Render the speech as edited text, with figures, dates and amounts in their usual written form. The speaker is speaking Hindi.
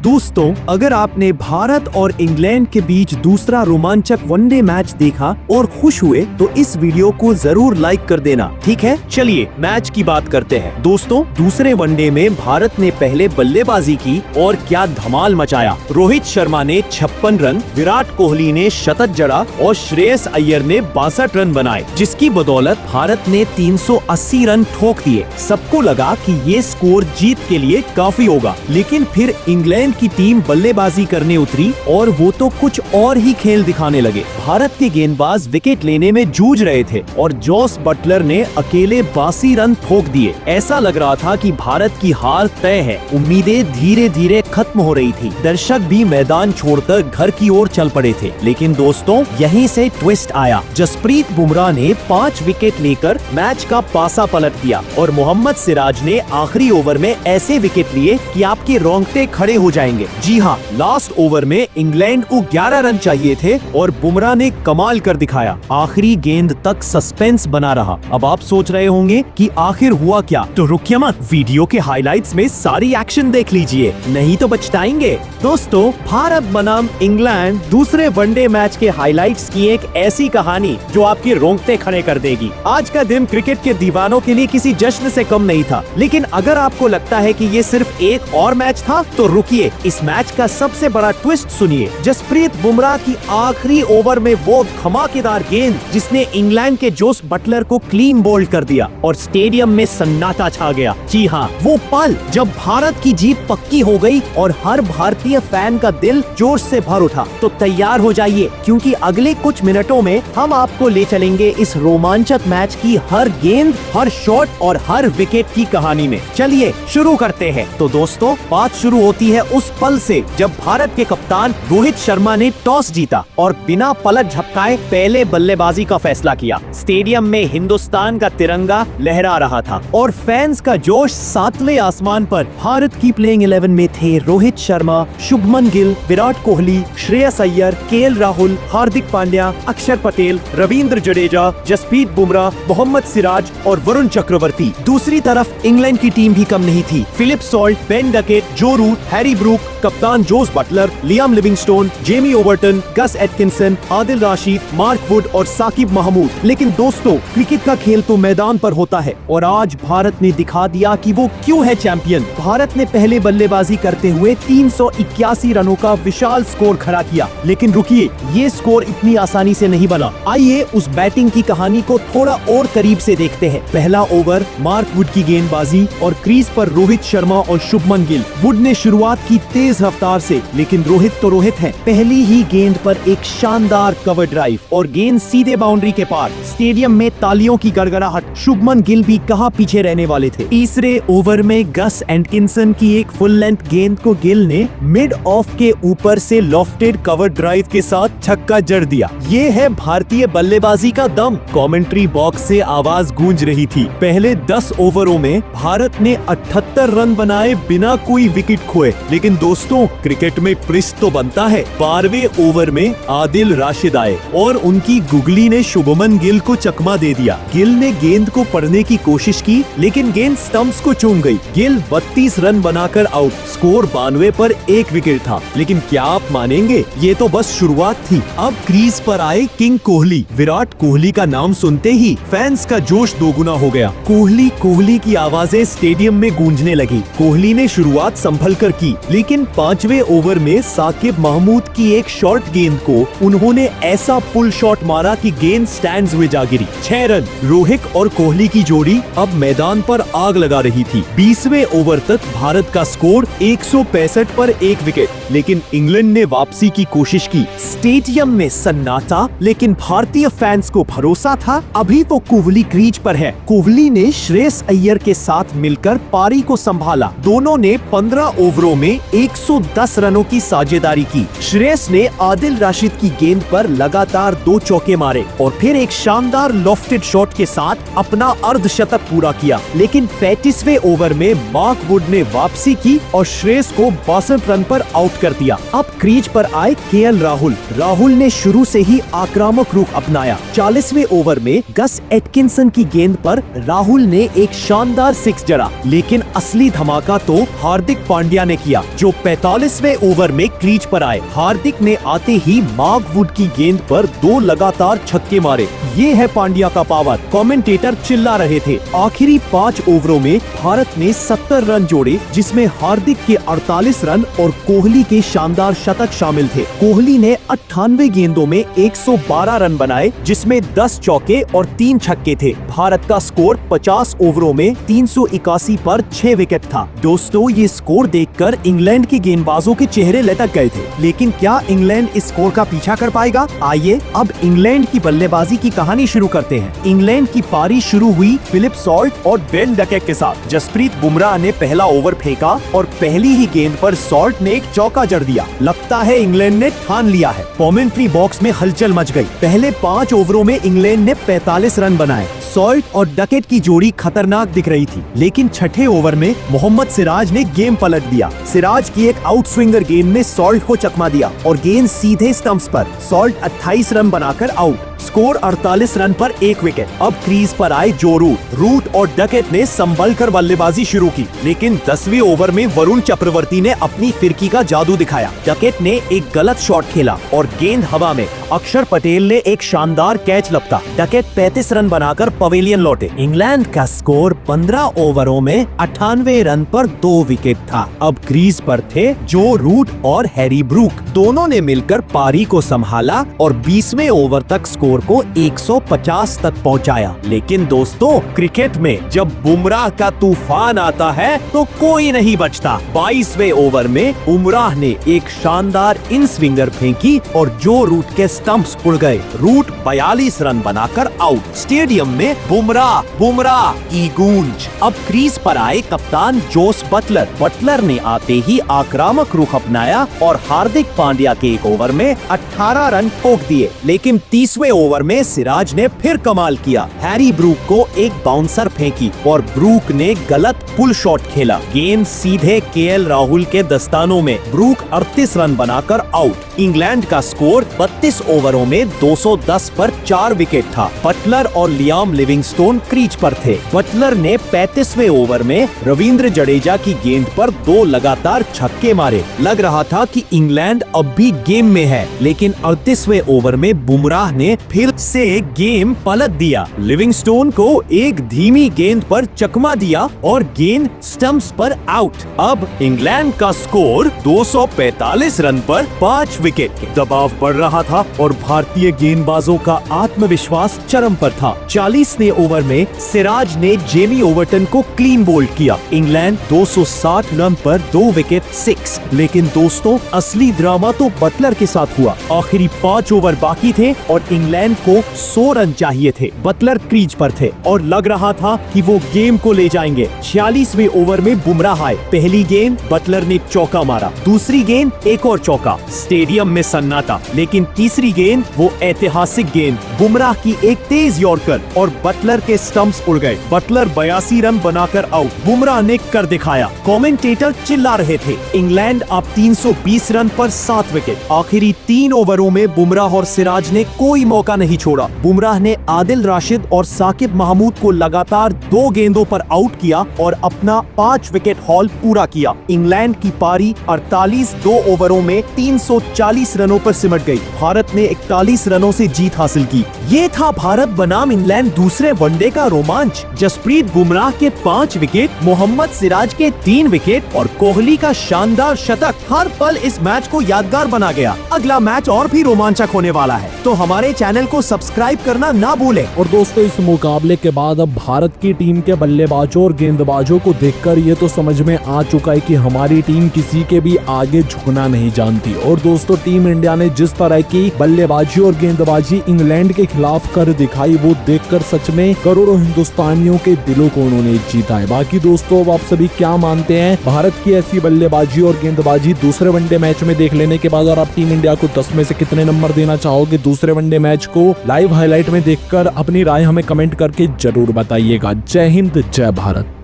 दोस्तों, अगर आपने भारत और इंग्लैंड के बीच दूसरा रोमांचक वनडे मैच देखा और खुश हुए तो इस वीडियो को जरूर लाइक कर देना। ठीक है, चलिए मैच की बात करते हैं। दोस्तों, दूसरे वनडे में भारत ने पहले बल्लेबाजी की और क्या धमाल मचाया। रोहित शर्मा ने 56 रन, विराट कोहली ने शतक जड़ा और श्रेयस अय्यर ने 62 रन बनाए, जिसकी बदौलत भारत ने 380 रन ठोक दिए। सबको लगा कि ये स्कोर जीत के लिए काफी होगा, लेकिन फिर इंग्लैंड की टीम बल्लेबाजी करने उतरी और वो तो कुछ और ही खेल दिखाने लगे। भारत के गेंदबाज विकेट लेने में जूझ रहे थे और जॉस बटलर ने अकेले 82 रन ठोक दिए। ऐसा लग रहा था कि भारत की हार तय है। उम्मीदें धीरे धीरे खत्म हो रही थी। दर्शक भी मैदान छोड़कर घर की ओर चल पड़े थे। लेकिन दोस्तों, यहीं से ट्विस्ट आया। जसप्रीत बुमराह ने 5 विकेट लेकर मैच का पासा पलट दिया और मोहम्मद सिराज ने आखिरी ओवर में ऐसे विकेट लिए कि आपके रोंगटे खड़े हो जाएंगे। जी हाँ, लास्ट ओवर में इंग्लैंड को 11 रन चाहिए थे और बुमराह ने कमाल कर दिखाया। आखिरी गेंद तक सस्पेंस बना रहा। अब आप सोच रहे होंगे कि आखिर हुआ क्या, तो रुकिए मत, वीडियो के हाइलाइट्स में सारी एक्शन देख लीजिए, नहीं तो बचताएंगे। दोस्तों, भारत बनाम इंग्लैंड दूसरे वनडे मैच के हाइलाइट्स की एक ऐसी कहानी जो आपके रोंगटे खड़े कर देगी। आज का दिन क्रिकेट के दीवानों के लिए किसी जश्न से कम नहीं था, लेकिन अगर आपको लगता है कि ये सिर्फ एक और मैच था तो रुकिए, इस मैच का सबसे बड़ा ट्विस्ट सुनिए। जसप्रीत बुमराह की आखिरी ओवर में वो धमाकेदार गेंद जिसने इंग्लैंड के जोस बटलर को क्लीन बोल्ड कर दिया और स्टेडियम में सन्नाटा छा गया। जी हाँ, वो पल जब भारत की जीत पक्की हो गई और हर भारतीय फैन का दिल जोश से भर उठा। तो तैयार हो जाइए, क्योंकि अगले कुछ मिनटों में हम आपको ले चलेंगे इस रोमांचक मैच की हर गेंद, हर शॉट और हर विकेट की कहानी में। चलिए शुरू करते हैं। तो दोस्तों, बात शुरू होती है उस पल से जब भारत के कप्तान रोहित शर्मा ने टॉस जीता और बिना पलक झपकाए पहले बल्लेबाजी का फैसला किया। स्टेडियम में हिंदुस्तान का तिरंगा लहरा रहा था और फैंस का जोश सातवें आसमान पर। भारत की प्लेइंग 11 में थे रोहित शर्मा, शुभमन गिल, विराट कोहली, श्रेयस अय्यर, केएल राहुल, हार्दिक पांड्या, अक्षर पटेल, रविंद्र जडेजा, जसप्रीत बुमराह, मोहम्मद सिराज और वरुण चक्रवर्ती। दूसरी तरफ इंग्लैंड की टीम भी कम नहीं थी। Philip Salt, Ben Duckett, Joe Root, Harry Brook, कप्तान Jos Buttler, Liam Livingstone, Jamie Overton, Gus Atkinson, Adil Rashid, Mark Wood और साकिब महमूद। लेकिन दोस्तों, क्रिकेट का खेल तो मैदान पर होता है और आज भारत ने दिखा दिया कि वो क्यों है चैंपियन। भारत ने पहले बल्लेबाजी करते हुए 381 रनों का विशाल स्कोर खड़ा किया। लेकिन रुकिए, ये स्कोर इतनी आसानी से नहीं बना। आइए उस बैटिंग की कहानी को थोड़ा और करीब से देखते हैं। पहला ओवर मार्क वुड की गेंदबाजी और क्रीज पर रोहित शर्मा और शुभमन गिल। वुड ने शुरुआत की तेज रफ्तार से, लेकिन रोहित तो रोहित है। पहली ही गेंद पर एक शानदार कवर ड्राइव और गेंद सीधे बाउंड्री के पार। स्टेडियम में तालियों की गड़गड़ाहट। शुभमन गिल भी कहां पीछे रहने वाले थे। तीसरे ओवर में गस एटकिंसन की एक फुल लेंथ गेंद को गिल ने मिड ऑफ के ऊपर से लॉफ्टेड कवर ड्राइव के साथ छक्का जड़ दिया। ये है भारतीय बल्लेबाजी का दम। कमेंट्री बॉक्स से आवाज गूंज रही थी। पहले 10 ओवरों में भारत ने 78 रन बनाए बिना कोई विकेट खोए। लेकिन दोस्तों, क्रिकेट में ट्विस्ट तो बनता है। 12वें ओवर में आदिल राशिद आए और उनकी गुगली ने शुभमन गिल को चकमा दे दिया। गिल ने गेंद को पढ़ने की कोशिश की, लेकिन गेंद स्टंप्स को चूम गई। गिल 32 रन बनाकर आउट। स्कोर 92 पर 1 विकेट था। लेकिन क्या आप मानेंगे, ये तो बस शुरुआत थी। अब क्रीज पर आए किंग कोहली। विराट कोहली का नाम सुनते ही फैंस का जोश दोगुना हो गया। कोहली कोहली की आवाजें स्टेडियम में गूंजने लगी। कोहली ने शुरुआत संभल कर की, लेकिन 5वें ओवर में साकिब महमूद की एक शॉर्ट गेंद को उन्होंने ऐसा पुल शॉट मारा कि गेंद स्टैंड्स में जा गिरी। 6 रन। रोहित और कोहली की जोड़ी अब मैदान पर आग लगा रही थी। 20वें ओवर तक भारत का स्कोर 165 पर 1 विकेट। लेकिन इंग्लैंड ने वापसी की कोशिश की। स्टेडियम में सन्नाटा, लेकिन भारतीय फैंस को भरोसा था अभी तो कोहली क्रीज पर है। कोहली ने श्रेयस अय्यर के साथ मिलकर पारी को संभाला। दोनों ने 15 ओवरों में 110 रनों की साझेदारी की। श्रेयस ने आदिल राशिद की गेंद पर लगातार 2 चौके मारे और फिर एक शानदार लॉफ्टेड शॉट के साथ अपना अर्धशतक पूरा किया। लेकिन 35वें ओवर में मार्क वुड ने वापसी की और श्रेयस को 62 रन पर आउट कर दिया। अब क्रीज पर आए केएल राहुल। राहुल ने शुरू से ही आक्रामक रुख अपनाया। 40वें ओवर में गस एटकिंसन की गेंद पर राहुल ने एक शानदार 6 जड़ा लेकिन असली धमाका तो हार्दिक पांड्या ने किया, जो 45वें ओवर में क्रीज पर आए। हार्दिक ने आते ही मार्क वुड की गेंद पर 2 लगातार छक्के मारे। ये है पांड्या का पावर। कमेंटेटर चिल्ला रहे थे। आखिरी 5 ओवरों में भारत ने 70 रन जोड़े, जिसमें हार्दिक के 48 रन और कोहली के शानदार शतक शामिल थे। कोहली ने 98 गेंदों में 112 रन बनाए, जिसमें 10 चौके और 3 छक्के थे। भारत का स्कोर 50 ओवरों में 381 पर 6 विकेट था। दोस्तों, ये स्कोर देखकर इंग्लैंड के गेंदबाजों के चेहरे लटक गए थे, लेकिन क्या इंग्लैंड इस स्कोर का पीछा कर पाएगा? आइए अब इंग्लैंड की बल्लेबाजी की कहानी शुरू करते हैं। इंग्लैंड की पारी शुरू हुई फिलिप सॉल्ट और बेन डकेट के साथ। जसप्रीत बुमराह ने पहला ओवर फेंका और पहली ही गेंद पर सॉल्ट ने एक चौका जड़ दिया। लगता है इंग्लैंड ने ठान लिया है। कमेंट्री बॉक्स में हलचल मच गई। पहले 5 ओवरों में इंग्लैंड ने 45 रन बनाए। सॉल्ट और डकेट की जोड़ी खतरनाक दिख रही थी, लेकिन छठे ओवर में मोहम्मद सिराज ने गेम पलट दिया। सिराज की एक आउट स्विंगर गेंद ने सॉल्ट को चकमा दिया और गेंद सीधे स्टंप्स पर। सॉल्ट 28 रन बनाकर आउट। स्कोर 48 रन पर 1 विकेट। अब क्रीज पर आए जो रूट और डकेट ने संभल कर बल्लेबाजी शुरू की, लेकिन 10वें ओवर में वरुण चक्रवर्ती ने अपनी फिरकी का जादू दिखाया। डकेट ने एक गलत शॉट खेला और गेंद हवा में। अक्षर पटेल ने एक शानदार कैच लपका। डकेट 35 रन बनाकर पवेलियन लौटे। इंग्लैंड का स्कोर 15 ओवरों में 98 रन पर 2 विकेट था। अब क्रीज पर थे जो रूट और हैरी ब्रूक। दोनों ने मिलकर पारी को संभाला और 20वें ओवर तक स्कोर को 150 तक पहुंचाया। लेकिन दोस्तों, क्रिकेट में जब बुमराह का तूफान आता है तो कोई नहीं बचता। 22वें ओवर में बुमराह ने एक शानदार इन स्विंगर फेंकी और जो रूट के स्टंप्स उड़ गए। रूट 42 रन बनाकर आउट। स्टेडियम में बुमराह की गूंज। अब क्रीज पर आए कप्तान जोस बटलर ने आते ही आक्रामक रुख अपनाया और हार्दिक पांड्या के एक ओवर में 18 रन ठोक दिए। लेकिन 30वें ओवर में सिराज ने फिर कमाल किया। हैरी ब्रूक को एक बाउंसर फेंकी और ब्रूक ने गलत पुल शॉट खेला। गेंद सीधे केएल राहुल के दस्तानों में। ब्रूक 38 रन बनाकर आउट। इंग्लैंड का स्कोर 32 ओवरों में 210 पर 4 विकेट था। बटलर और लियाम लिविंगस्टोन क्रीज पर थे। बटलर ने 35वें ओवर में रविंद्र जडेजा की गेंद पर 2 लगातार छक्के मारे। लग रहा था कि इंग्लैंड अब भी गेम में है, लेकिन 38वें ओवर में बुमराह ने फिर से गेम पलट दिया। लिविंगस्टोन को एक धीमी गेंद पर चकमा दिया और गेंद स्टंप्स पर आउट। अब इंग्लैंड का स्कोर 245 रन पर 5 विकेट। दबाव बढ़ रहा था और भारतीय गेंदबाजों का आत्मविश्वास चरम पर था। 40वें ओवर में सिराज ने जेमी ओवर्टन को क्लीन बोल्ड किया। इंग्लैंड 260 रन पर 2 विकेट 6। लेकिन दोस्तों, असली ड्रामा तो बटलर के साथ हुआ। आखिरी 5 ओवर बाकी थे और इंग्लैंड को 100 रन चाहिए थे। बटलर क्रीज पर थे और लग रहा था कि वो गेम को ले जाएंगे। 46वें ओवर में बुमराह आए। पहली गेंद बटलर ने चौका मारा, दूसरी गेंद एक और चौका। स्टेडियम में सन्नाटा। लेकिन तीसरी गेंद, वो ऐतिहासिक गेंद, बुमराह की एक तेज यॉर्कर और बटलर के स्टंप्स उड़ गए। बटलर 82 रन बनाकर आउट। बुमराह ने कर दिखाया। कमेंटेटर चिल्ला रहे थे, इंग्लैंड अब 320 रन पर 7 विकेट। आखिरी 3 ओवरों में बुमराह और सिराज ने कोई मौका नहीं छोड़ा। बुमराह ने आदिल राशिद और साकिब महमूद को लगातार 2 गेंदों पर आउट किया और अपना 5 विकेट हॉल पूरा किया। इंग्लैंड की पारी 48 2 ओवरों में 340 रनों पर सिमट गई। भारत ने 41 रनों से जीत हासिल की। ये था भारत बनाम इंग्लैंड दूसरे वनडे का रोमांच। जसप्रीत बुमराह के 5 विकेट, मोहम्मद सिराज के 3 विकेट और कोहली का शानदार शतक। हर पल इस मैच को यादगार बना गया। अगला मैच और भी रोमांचक होने वाला है, तो हमारे चैनल को सब्सक्राइब करना ना भूलें। और दोस्तों, इस मुकाबले के बाद अब भारत की टीम के बल्लेबाजों और गेंदबाजों को देखकर ये तो समझ में आ चुका है कि हमारी टीम किसी के भी आगे झुकना नहीं जानती। और दोस्तों, टीम इंडिया ने जिस तरह की बल्लेबाजी और गेंदबाजी इंग्लैंड के खिलाफ कर दिखाई, वो देखकर सच में करोड़ों हिंदुस्तानियों के दिलों को उन्होंने जीता है। बाकी दोस्तों, अब आप सभी क्या मानते हैं? भारत की ऐसी बल्लेबाजी और गेंदबाजी दूसरे वनडे मैच में देख लेने के बाद और आप टीम इंडिया को 10 में से कितने नंबर देना चाहोगे? दूसरे वनडे मैच को लाइव हाईलाइट में देखकर अपनी राय हमें कमेंट करके जरूर बताइएगा। जय हिंद, जय भारत।